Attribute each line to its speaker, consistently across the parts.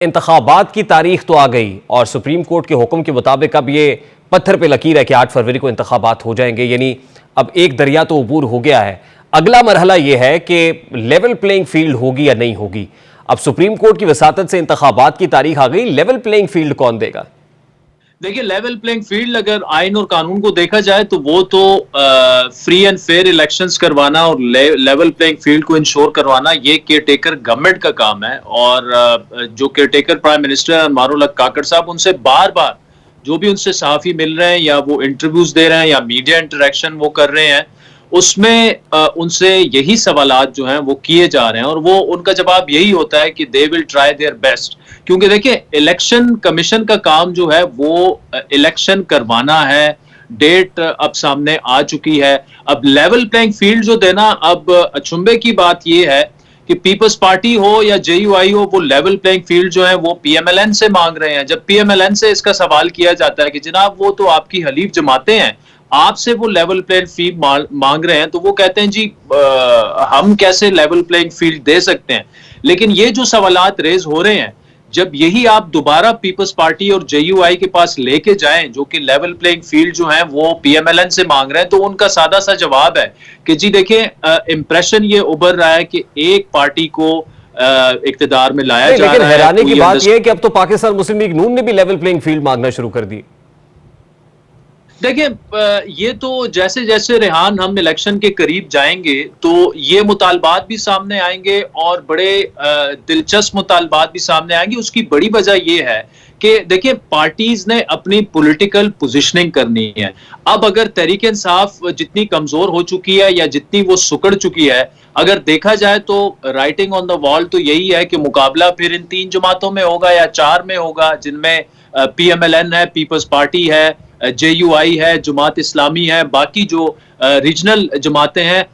Speaker 1: इंतखाबात की तारीख तो आ गई और सुप्रीम कोर्ट के हुक्म के मुताबिक अब ये पत्थर पे लकीर है कि 8 फरवरी को इंतखाबात हो जाएंगे। यानी अब एक दरिया तो अबूर हो गया है। अगला मरहला ये है कि लेवल प्लेइंग फील्ड होगी या नहीं होगी। अब सुप्रीम कोर्ट की वसातत से इंतखाबात की तारीख आ गई, लेवल प्लेइंग फील्ड कौन देगा?
Speaker 2: देखिए, लेवल प्लेइंग फील्ड अगर आइन और कानून को देखा जाए तो वो तो फ्री एंड फेयर इलेक्शंस करवाना और लेवल प्लेइंग फील्ड को इंश्योर करवाना ये केयर टेकर गवर्नमेंट का काम है। और जो care taker prime minister Anwarul हक काकड़ साहब, उनसे बार बार जो भी उनसे सहाफी मिल रहे हैं या वो इंटरव्यूज दे रहे हैं या मीडिया इंटरेक्शन वो कर रहे हैं, उसमें उनसे यही सवालात जो हैं वो किए जा रहे हैं और वो उनका जवाब यही होता है कि they will try their best. क्योंकि देखिए, इलेक्शन कमीशन का काम जो है वो इलेक्शन करवाना है। डेट अब सामने आ चुकी है। अब लेवल प्लेइंग फील्ड जो देना, अब अचंभे की बात ये है कि पीपल्स पार्टी हो या जेयूआई हो, वो लेवल प्लेइंग फील्ड जो है वो पीएमएलएन से मांग रहे हैं। जब पीएमएलएन से इसका सवाल किया जाता है कि जनाब वो तो आपकी हलीफ जमातें हैं, आपसे वो लेवल प्लेइंग फील्ड मांग रहे हैं, तो वो कहते हैं जी हम कैसे लेवल प्लेइंग फील्ड दे सकते हैं। लेकिन ये जो सवालात रेज हो रहे हैं, जब यही आप दोबारा पीपल्स पार्टी और जेयूआई के पास लेके जाएं, जो कि लेवल प्लेइंग फील्ड जो है वो पीएमएलएन से मांग रहे हैं, तो उनका सादा सा जवाब है कि जी देखें, इंप्रेशन ये उभर रहा है कि एक पार्टी को इक्तिदार में लाया जा रहा है।
Speaker 1: लेकिन हैरानी की बात यह है कि अब तो पाकिस्तान मुस्लिम लीग नून ने भी लेवल प्लेइंग फील्ड मांगना शुरू कर दी।
Speaker 2: देखिए, ये तो जैसे जैसे रेहान हम इलेक्शन के करीब जाएंगे तो ये मुतालबात भी सामने आएंगे और बड़े दिलचस्प मुतालबात भी सामने आएंगे। उसकी बड़ी वजह ये है कि देखिए, पार्टीज ने अपनी पॉलिटिकल पोजीशनिंग करनी है। अब अगर तहरीक इंसाफ जितनी कमजोर हो चुकी है या जितनी वो सुकड़ चुकी है, अगर देखा जाए तो राइटिंग ऑन द वॉल तो यही है कि मुकाबला फिर इन 3 जमातों में होगा या 4 में होगा, जिनमें पीएमएलएन है, पीपल्स पार्टी है, जेयूआई है, जमात इस्लामी है, बाकी जो रीजनल जमातें हैं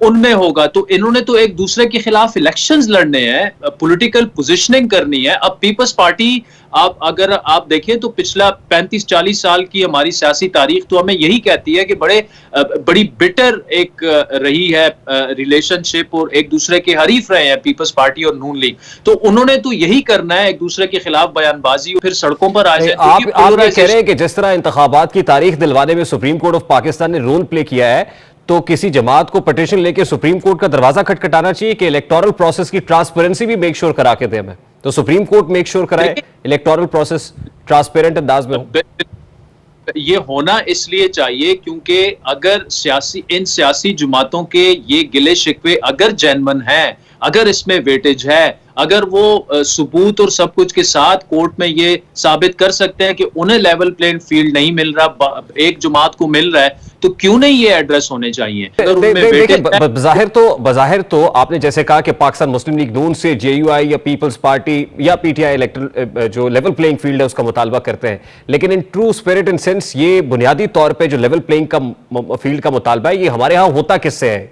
Speaker 2: उनमें होगा। तो इन्होंने तो एक दूसरे के खिलाफ इलेक्शंस लड़ने हैं, पॉलिटिकल पोजीशनिंग करनी है। अब पीपल्स पार्टी, अगर आप देखें तो पिछला 35-40 साल की हमारी सियासी तारीख तो हमें यही कहती है कि बड़ी बिटर एक रही है रिलेशनशिप और एक दूसरे के हरीफ रहे हैं पीपल्स पार्टी और नून लीग। तो उन्होंने तो यही करना है, एक दूसरे के खिलाफ बयानबाजी, फिर सड़कों पर आ जाए।
Speaker 1: आप ये कह रहे हैं कि जिस तरह इंतखाबात की तारीख दिलवाने में सुप्रीम कोर्ट ऑफ पाकिस्तान ने रोल प्ले किया है, तो किसी जमात को पिटीशन लेके सुप्रीम कोर्ट का दरवाजा खटखटाना चाहिए कि इलेक्टोरल प्रोसेस की ट्रांसपेरेंसी भी मेक श्योर करा के दे हमें। तो सुप्रीम कोर्ट मेक श्योर कराए इलेक्टोरल प्रोसेस ट्रांसपेरेंट अंदाज में हो।
Speaker 2: ये होना इसलिए चाहिए क्योंकि अगर इन सियासी जमातों के ये गिले शिकवे अगर जेन्युइन हैं, अगर इसमें वेटेज है, अगर वो सबूत और सब कुछ के साथ कोर्ट में ये साबित कर सकते हैं कि उन्हें लेवल प्लेइंग फील्ड नहीं मिल रहा, एक जमात को मिल रहा है, तो क्यों नहीं ये एड्रेस होने चाहिए।
Speaker 1: बज़ाहिर तो आपने जैसे कहा कि पाकिस्तान मुस्लिम लीग नून से जेयूआई या पीपल्स पार्टी या पीटीआई इलेक्टोरल जो लेवल प्लेइंग फील्ड है उसका मुतालबा करते हैं, लेकिन in true spirit in sense ये बुनियादी तौर पर जो लेवल प्लेइंग का फील्ड का मुतालबा है, ये हमारे यहाँ होता किससे है?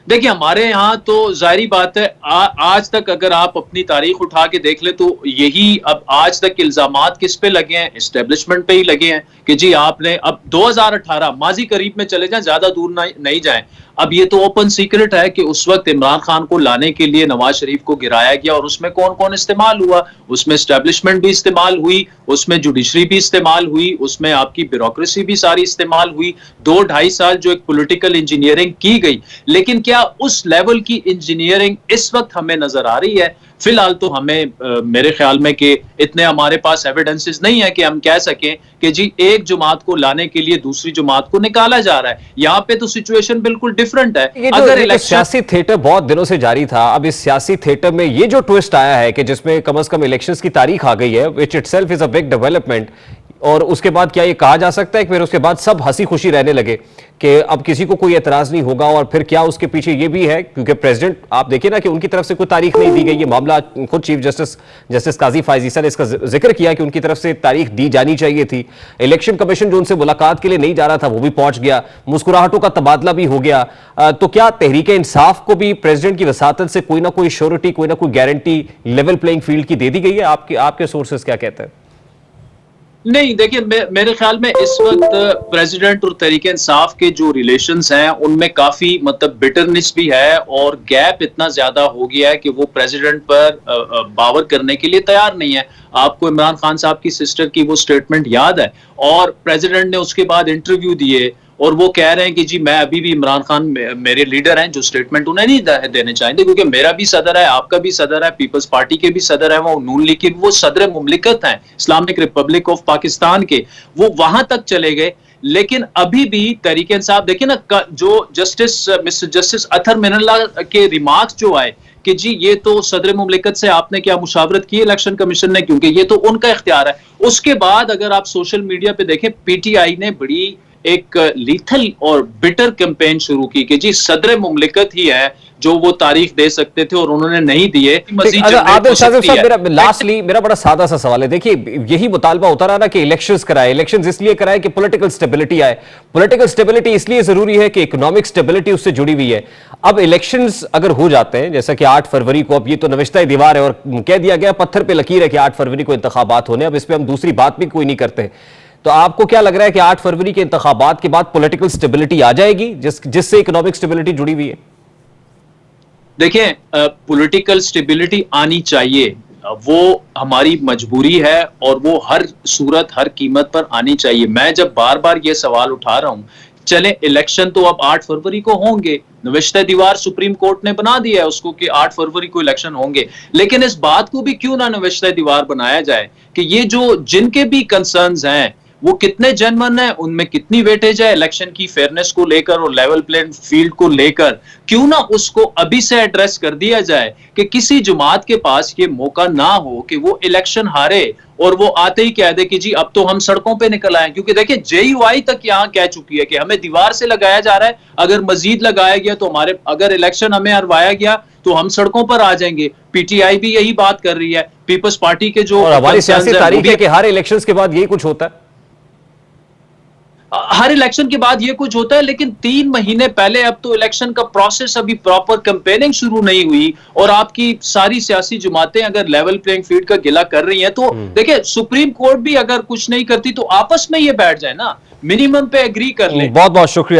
Speaker 2: देखिए, हमारे यहाँ तो जाहिर बात है, आज तक अगर आप अपनी तारीख उठा के देख ले तो यही अब आज तक इल्जामात किस पे लगे हैं? एस्टेब्लिशमेंट पे ही लगे हैं कि जी आपने अब 2018 माजी करीब में चले जाएं, ज्यादा दूर नहीं जाएं। अब ये तो ओपन सीक्रेट है कि उस वक्त इमरान खान को लाने के लिए नवाज शरीफ को गिराया गया और उसमें कौन कौन इस्तेमाल हुआ। उसमें एस्टेब्लिशमेंट भी इस्तेमाल हुई, उसमें जुडिशरी भी इस्तेमाल हुई, उसमें आपकी ब्यूरोक्रेसी भी सारी इस्तेमाल हुई। 2-2.5 साल जो एक पॉलिटिकल इंजीनियरिंग की गई, लेकिन क्या उस लेवल की इंजीनियरिंग इस वक्त हमें नजर आ रही है? फिलहाल तो हमें मेरे ख्याल में कि इतने हमारे पास एविडेंसेस नहीं है कि हम कह सकें कि जी एक जमात को लाने के लिए दूसरी जमात को निकाला जा रहा है। यहाँ पे तो सिचुएशन बिल्कुल डिफरेंट है।
Speaker 1: अगर सियासी थिएटर बहुत दिनों से जारी था, अब इस सियासी थिएटर में ये जो ट्विस्ट आया है कि जिसमें कम से कम इलेक्शंस की तारीख आ गई है, which itself is a big development, और उसके बाद क्या ये कहा जा सकता है कि फिर उसके बाद सब हंसी खुशी रहने लगे कि अब किसी को कोई एतराज नहीं होगा? और फिर क्या उसके पीछे ये भी है, क्योंकि प्रेसिडेंट आप देखिए ना कि उनकी तरफ से कोई तारीख नहीं दी गई। ये मामला खुद चीफ जस्टिस काजी फायज ईसा ने इसका जिक्र किया कि उनकी तरफ से तारीख दी जानी चाहिए थी। इलेक्शन कमीशन जो उनसे मुलाकात के लिए नहीं जा रहा था वो भी पहुंच गया, मुस्कुराहटों का तबादला भी हो गया। तो क्या तहरीक इंसाफ को भी प्रेसिडेंट की वसातत से कोई ना कोई श्योरिटी, कोई ना कोई गारंटी लेवल प्लेइंग फील्ड की दे दी गई है? आपके सोर्सेस क्या कहते हैं?
Speaker 2: नहीं, देखिए मेरे ख्याल में इस वक्त प्रेसिडेंट और तहरीक इंसाफ के जो रिलेशंस हैं उनमें काफी मतलब बिटरनेस भी है और गैप इतना ज्यादा हो गया है कि वो प्रेसिडेंट पर बावर करने के लिए तैयार नहीं है। आपको इमरान खान साहब की सिस्टर की वो स्टेटमेंट याद है और प्रेसिडेंट ने उसके बाद इंटरव्यू दिए और वो कह रहे हैं कि जी मैं अभी भी इमरान खान मेरे लीडर हैं, जो स्टेटमेंट उन्हें नहीं देने चाहिए क्योंकि मेरा भी सदर है, आपका भी सदर है, पीपल्स पार्टी के भी सदर है, वो नून लीग के वो सदर मुमलिकत हैं इस्लामिक रिपब्लिक ऑफ पाकिस्तान के, वो वहां तक चले गए। लेकिन अभी भी तहरीक इंसाफ देखिए ना, जो मिस्टर जस्टिस अतहर मिनल्लाह के रिमार्क्स जो आए कि जी ये तो सदर मुमलिकत से आपने क्या मुशावरत की इलेक्शन कमीशन ने, क्योंकि ये तो उनका इख्तियार है। उसके बाद अगर आप सोशल मीडिया पे देखें, पीटीआई ने बड़ी एक लीथल और बिटर कैंपेन शुरू की कि जी सदर मुमलिकत ही है जो वो तारीख दे सकते थे और उन्होंने नहीं दिए।
Speaker 1: आदिल शाज़िब साहब, लास्टली मेरा बड़ा सादा सा सवाल है। देखिए यही मुतालबा होता रहा ना कि इलेक्शंस कराए, इलेक्शंस इसलिए कराए कि पॉलिटिकल स्टेबिलिटी आए। पॉलिटिकल स्टेबिलिटी इसलिए जरूरी है कि इकोनॉमिक स्टेबिलिटी उससे जुड़ी हुई है। अब इलेक्शंस अगर हो जाते हैं जैसा कि 8 फरवरी को, अब ये तो नविश्ता दीवार है और कह दिया गया पत्थर पे लकीर है कि 8 फरवरी को इंतखाबात होने, अब इस पर हम दूसरी बात भी कोई नहीं करते। तो आपको क्या लग रहा है कि 8 फरवरी के इंतखाबात के बाद पॉलिटिकल स्टेबिलिटी आ जाएगी जिससे इकोनॉमिक स्टेबिलिटी जुड़ी हुई है?
Speaker 2: देखिए पॉलिटिकल स्टेबिलिटी आनी चाहिए, वो हमारी मजबूरी है और वो हर सूरत हर कीमत पर आनी चाहिए। मैं जब बार बार ये सवाल उठा रहा हूं, चले इलेक्शन तो अब 8 फरवरी को होंगे, नविश्ता दीवार सुप्रीम कोर्ट ने बना दिया है उसको कि 8 फरवरी को इलेक्शन होंगे, लेकिन इस बात को भी क्यों ना नविश्ता दीवार बनाया जाए कि ये जो जिनके भी कंसर्न्स हैं वो कितने जेन्युइन है, उनमें कितनी वेटेज है इलेक्शन की फेयरनेस को लेकर और लेवल प्लेइंग फील्ड को लेकर, क्यों ना उसको अभी से एड्रेस कर दिया जाए कि किसी जमात के पास ये मौका ना हो कि वो इलेक्शन हारे और वो आते ही कह दे कि जी अब तो हम सड़कों पे निकल आए। क्योंकि देखिए जेयूआई तक यहाँ कह चुकी है कि हमें दीवार से लगाया जा रहा है, अगर मजीद लगाया गया तो हमारे, अगर इलेक्शन हमें हरवाया गया तो हम सड़कों पर आ जाएंगे। पीटीआई भी यही बात कर रही है, पीपल्स पार्टी के जो,
Speaker 1: और हमारी सियासी तारीख है कि हर इलेक्शंस के बाद यही कुछ होता है,
Speaker 2: हर इलेक्शन के बाद ये कुछ होता है। लेकिन 3 महीने पहले, अब तो इलेक्शन का प्रोसेस अभी प्रॉपर कैंपेनिंग शुरू नहीं हुई और आपकी सारी सियासी जमातें अगर लेवल प्लेइंग फील्ड का गिला कर रही हैं तो देखिए सुप्रीम कोर्ट भी अगर कुछ नहीं करती तो आपस में ये बैठ जाए ना, मिनिमम पे एग्री कर ले।
Speaker 1: बहुत बहुत शुक्रिया।